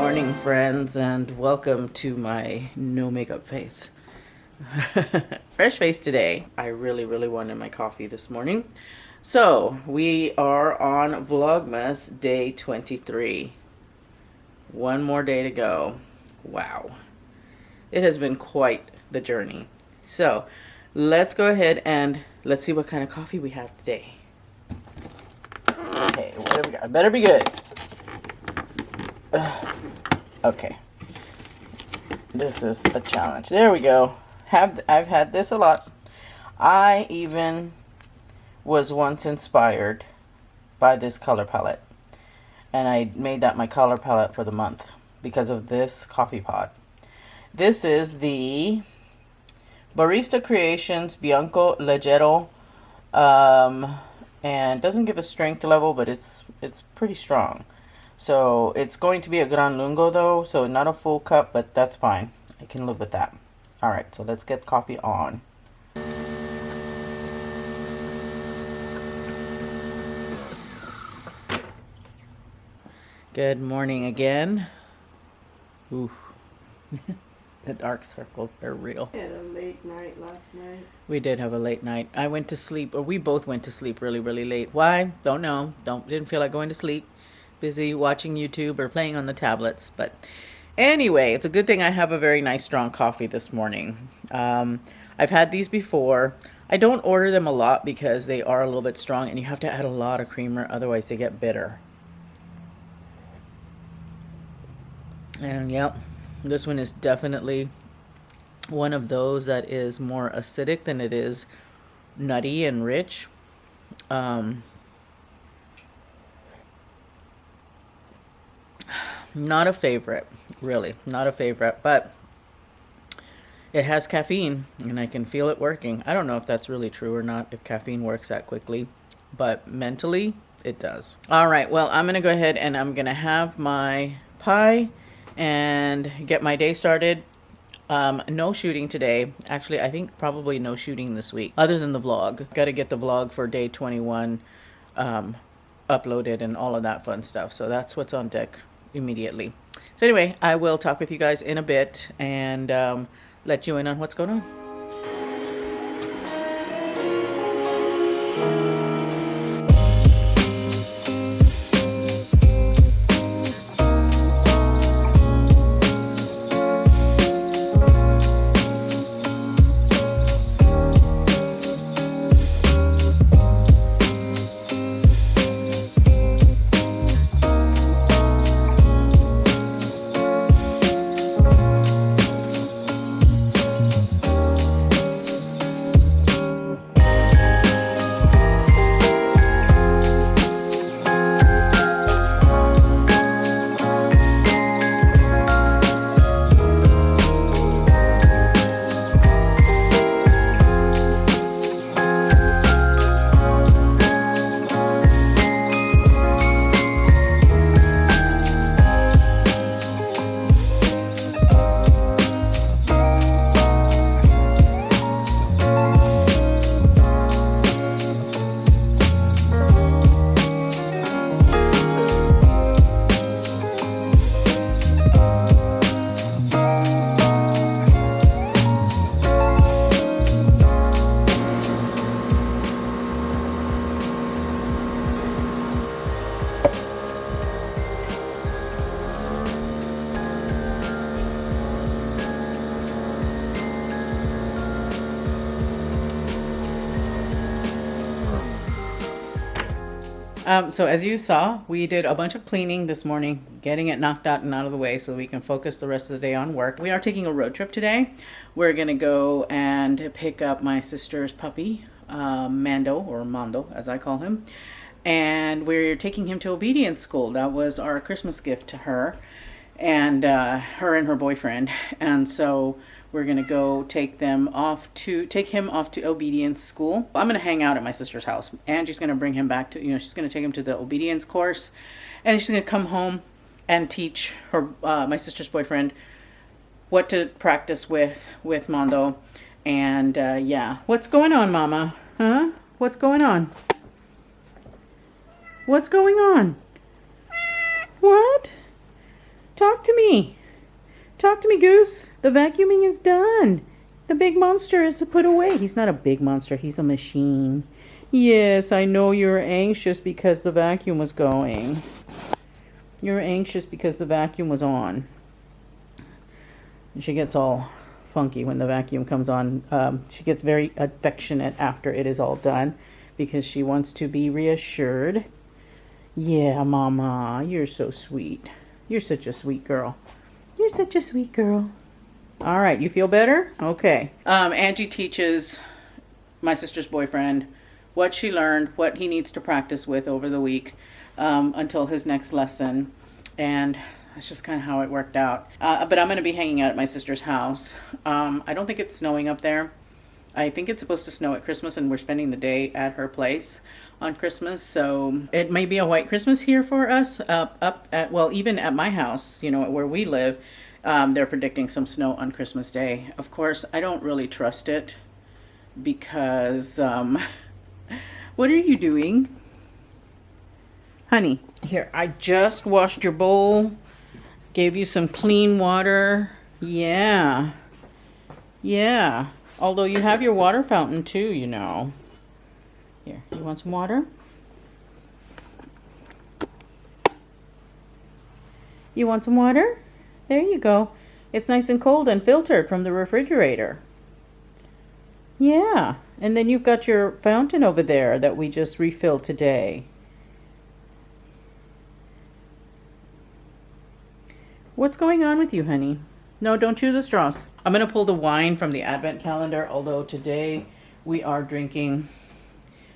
morning, friends, and welcome to my no makeup face. Fresh face today. I really wanted my coffee this morning. So we are on Vlogmas day 23. One more day to go. Wow. It has been quite the journey. So let's go ahead and let's see what kind of coffee we have today. Okay, what have we got? It better be good. Okay. This is a challenge. There we go. I've had this a lot. I even was once inspired by this color palette. And I made that my color palette for the month because of this coffee pod. This is the Barista Creations Bianco Leggero. And doesn't give a strength level, but it's pretty strong. So it's going to be a Gran Lungo though, so not a full cup, but that's fine. I can live with that. All right, so let's get coffee on. Good morning again. Ooh. The dark circles, they're real. We had a late night last night. We did have a late night. I went to sleep, or we both went to sleep really late. Why? Don't know. Didn't feel like going to sleep. Busy watching YouTube or playing on the tablets. But anyway, it's a good thing I have a very nice strong coffee this morning. I've had these before. I don't order them a lot because they are a little bit strong and you have to add a lot of creamer, otherwise they get bitter. And yep, this one is definitely one of those that is more acidic than it is nutty and rich. Not a favorite, really, not a favorite, but it has caffeine and I can feel it working. I don't know if that's really true or not, if caffeine works that quickly, but mentally it does. All right, well, I'm gonna go ahead and I'm gonna have my pie and get my day started. No shooting today. Actually, I think probably no shooting this week, other than the vlog. Got to get the vlog for day 21 uploaded and all of that fun stuff. So that's what's on deck immediately. So anyway, I will talk with you guys in a bit and let you in on what's going on. So as you saw, we did a bunch of cleaning this morning, getting it knocked out and out of the way so we can focus the rest of the day on work. We are taking a road trip today. We're going to go and pick up my sister's puppy, Mando, or Mondo, as I call him. And we're taking him to obedience school. That was our Christmas gift to her and her boyfriend. And so we're gonna go take him off to obedience school. I'm gonna hang out at my sister's house. Angie's gonna bring him back to, she's gonna take him to the obedience course, and she's gonna come home and teach her my sister's boyfriend what to practice with Mondo. And yeah, what's going on, Mama? Huh? What's going on? What's going on? What? Talk to me. Talk to me, Goose. The vacuuming is done. The big monster is put away. He's not a big monster. He's a machine. Yes, I know you're anxious because the vacuum was going. You're anxious because the vacuum was on. And she gets all funky when the vacuum comes on. She gets very affectionate after it is all done because she wants to be reassured. Yeah, Mama, you're so sweet. You're such a sweet girl. You're such a sweet girl. All right, you feel better? Okay. Angie teaches my sister's boyfriend what she learned, what he needs to practice with over the week until his next lesson. And that's just kind of how it worked out. But I'm going to be hanging out at my sister's house. I don't think it's snowing up there. I think it's supposed to snow at Christmas, and we're spending the day at her place on Christmas. So it may be a white Christmas here for us even at my house, where we live. They're predicting some snow on Christmas Day. Of course, I don't really trust it because, what are you doing? Honey, here, I just washed your bowl, gave you some clean water. Yeah. Although you have your water fountain too, Here, you want some water? You want some water? There you go. It's nice and cold and filtered from the refrigerator. Yeah, and then you've got your fountain over there that we just refilled today. What's going on with you, honey? No, don't chew the straws. I'm going to pull the wine from the advent calendar, although today we are drinking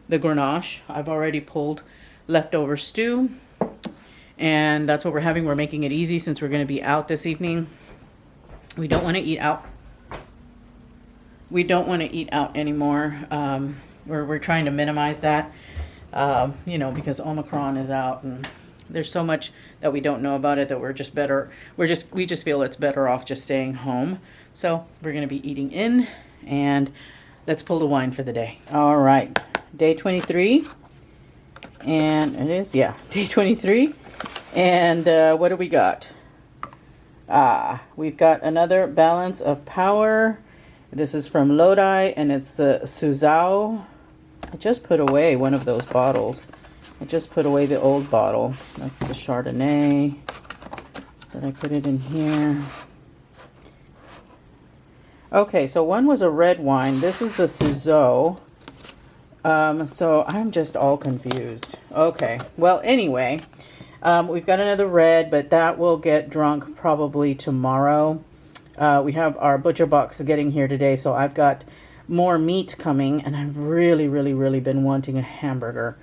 the Grenache. I've already pulled leftover stew, and that's what we're having. We're making it easy since we're going to be out this evening. We don't want to eat out. We don't want to eat out anymore. We're trying to minimize that, because Omicron is out, and there's so much that we don't know about it that we just feel it's better off just staying home. So we're going to be eating in, and let's pull the wine for the day. All right, day 23, and it is, day 23. And what do we got? We've got another Balance of Power. This is from Lodi, and it's the Suzhou. I just put away one of those bottles. I just put away the old bottle. That's the Chardonnay. Did I put it in here? Okay, so one was a red wine. This is the Suzhou. So I'm just all confused. Okay, well, anyway, we've got another red, but that will get drunk probably tomorrow. We have our butcher box getting here today, so I've got more meat coming, and I've really, really, really been wanting a hamburger.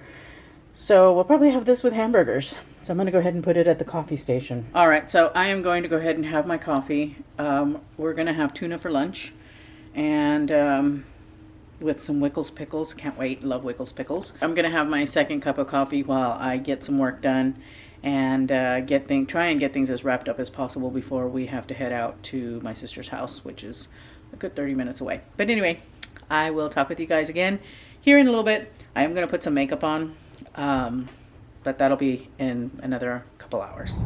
So we'll probably have this with hamburgers. So I'm going to go ahead and put it at the coffee station. All right, so I am going to go ahead and have my coffee. We're going to have tuna for lunch, and with some Wickles pickles. Can't wait. Love Wickles pickles. I'm going to have my second cup of coffee while I get some work done and try and get things as wrapped up as possible before we have to head out to my sister's house, which is a good 30 minutes away. But anyway, I will talk with you guys again here in a little bit. I am going to put some makeup on. But that'll be in another couple hours.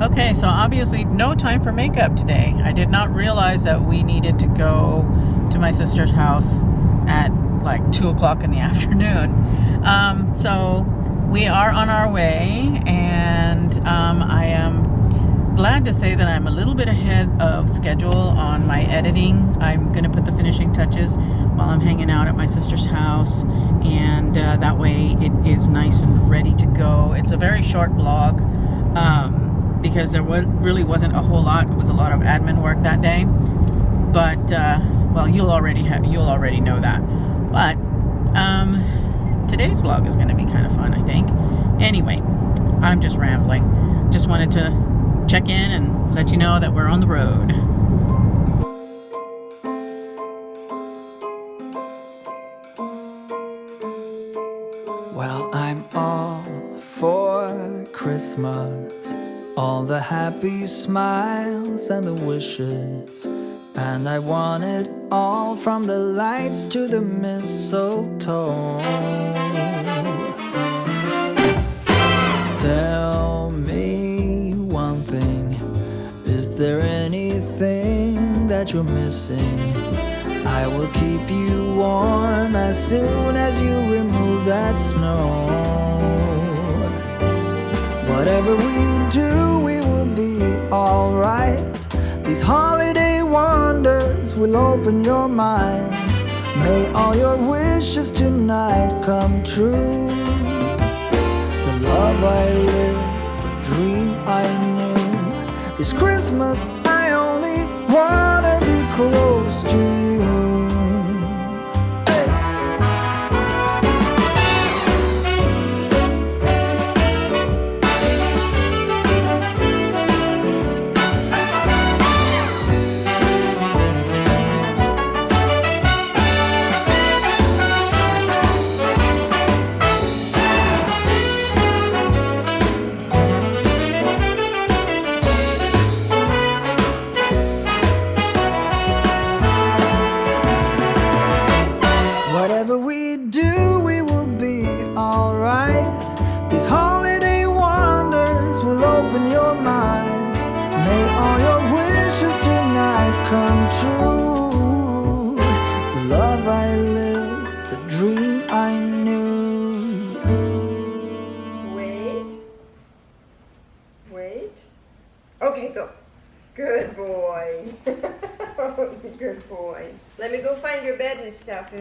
Okay, so obviously no time for makeup today. I did not realize that we needed to go to my sister's house at like 2 o'clock in the afternoon. So we are on our way, and I am glad to say that I'm a little bit ahead of schedule on my editing. I'm going to put the finishing touches while I'm hanging out at my sister's house, and that way it is nice and ready to go. It's a very short vlog because there really wasn't a whole lot. It was a lot of admin work that day, but well, you'll already know that. But today's vlog is going to be kind of fun, I think. Anyway, I'm just rambling. Just wanted to check in and let you know that we're on the road. Well, I'm all for Christmas, all the happy smiles and the wishes, and I want it all from the lights to the mistletoe. Tell me one thing, that you're missing. I will keep you warm as soon as you remove that snow. Whatever we do, we will be alright. These holiday wonders will open your mind. May all your wishes tonight come true. The love I lived, the dream I knew. This Christmas I only wanna be close to you. Whatever we do, we will be alright. These holiday wonders will open your mind. May all your wishes tonight come true. The love I lived, the dream I knew. Wait. Okay, go. Good boy. Good boy. Let me go find your bed and stuff,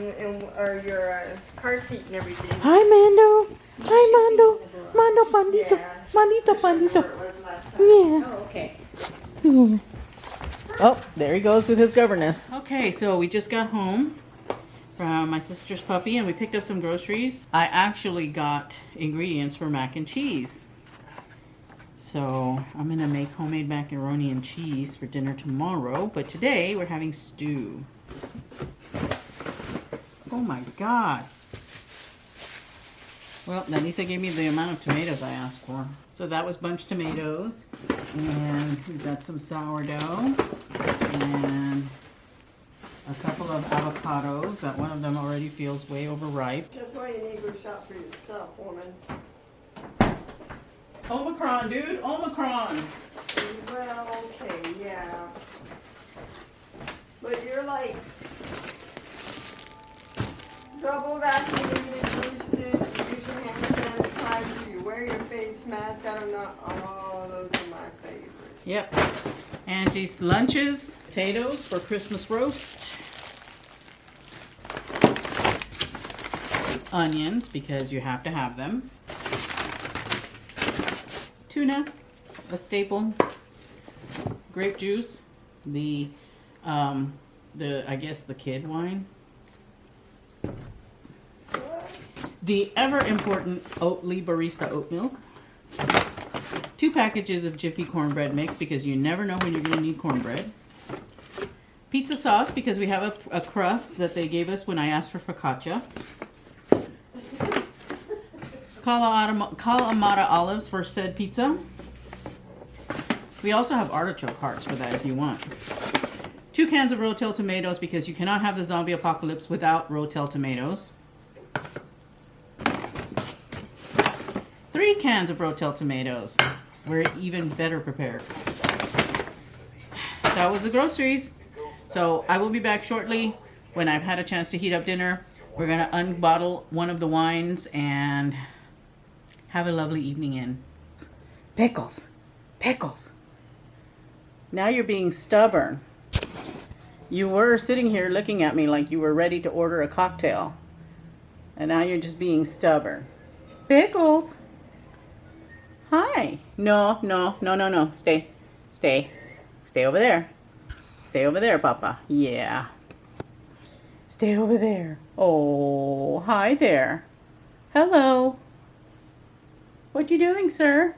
or your car seat and everything. Hi, Mando. Hi, Mando. Mando Pandito. Yeah. Mandito Where Pandito. it was last time. Yeah. Oh, okay. Yeah. Oh, there he goes with his governess. Okay, so we just got home from my sister's puppy and we picked up some groceries. I actually got ingredients for mac and cheese. So I'm gonna make homemade macaroni and cheese for dinner tomorrow, but today we're having stew. Oh my God. Well, Danisa gave me the amount of tomatoes I asked for. So that was bunch tomatoes, and we've got some sourdough, and a couple of avocados. That one of them already feels way overripe. That's why you need to go shop for yourself, woman. Omicron, dude, Omicron. Well, okay, yeah. But you're like double vaccinated, boosted, you use your hand sanitizer, you wear your face mask. I don't know. Oh, those are my favorites. Yep. Angie's lunches, potatoes for Christmas roast. Onions, because you have to have them. Tuna, a staple. Grape juice, the I guess the kid wine. The ever important Oatly barista oat milk. 2 packages of Jiffy cornbread mix because you never know when you're going to need cornbread. Pizza sauce because we have a crust that they gave us when I asked for focaccia. Kalamata olives for said pizza. We also have artichoke hearts for that if you want. 2 cans of Rotel tomatoes because you cannot have the zombie apocalypse without Rotel tomatoes. 3 cans of Rotel tomatoes. We're even better prepared. That was the groceries. So I will be back shortly when I've had a chance to heat up dinner. We're going to unbottle one of the wines and have a lovely evening in. Pickles. Pickles. Now you're being stubborn. You were sitting here looking at me like you were ready to order a cocktail. And now you're just being stubborn. Pickles. Hi. No. Stay. Stay over there. Stay over there, Papa. Yeah. Stay over there. Oh, hi there. Hello. What you doing, sir?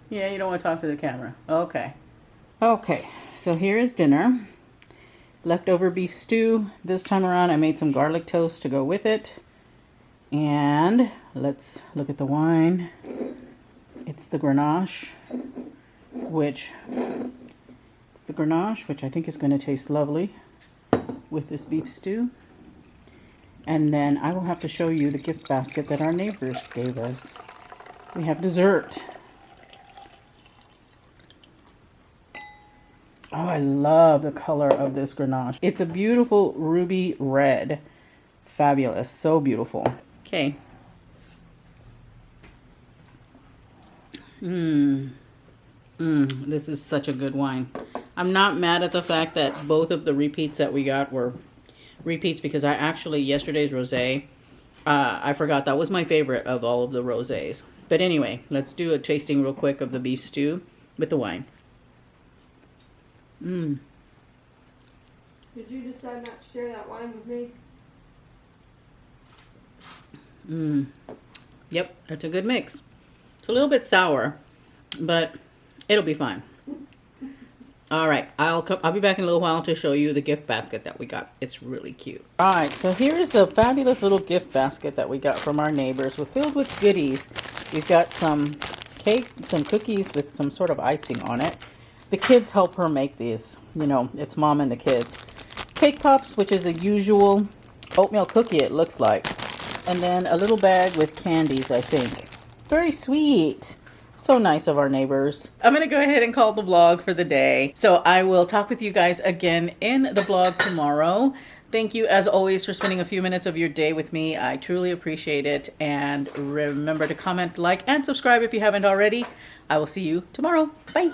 Yeah, you don't want to talk to the camera. Okay. Okay, so here is dinner. Leftover beef stew. This time around, I made some garlic toast to go with it. And let's look at the wine. It's the Grenache, which I think is going to taste lovely with this beef stew. And then I will have to show you the gift basket that our neighbors gave us. We have dessert. Oh, I love the color of this Grenache. It's a beautiful ruby red. Fabulous. So beautiful. Okay. This is such a good wine. I'm not mad at the fact that both of the repeats that we got were repeats, because I actually, yesterday's rosé, I forgot that was my favorite of all of the rosés. But anyway, let's do a tasting real quick of the beef stew with the wine. Did you decide not to share that wine with me? Yep, that's a good mix. It's a little bit sour, but it'll be fine. All right, I'll be back in a little while to show you the gift basket that we got. It's really cute. All right, so here's a fabulous little gift basket that we got from our neighbors, filled with goodies. We've got some cake, some cookies with some sort of icing on it. The kids help her make these. You know, it's mom and the kids. Cake pops, which is a usual oatmeal cookie, it looks like. And then a little bag with candies, I think. Very sweet. So nice of our neighbors. I'm going to go ahead and call the vlog for the day. So I will talk with you guys again in the vlog tomorrow. Thank you, as always, for spending a few minutes of your day with me. I truly appreciate it. And remember to comment, like, and subscribe if you haven't already. I will see you tomorrow. Bye.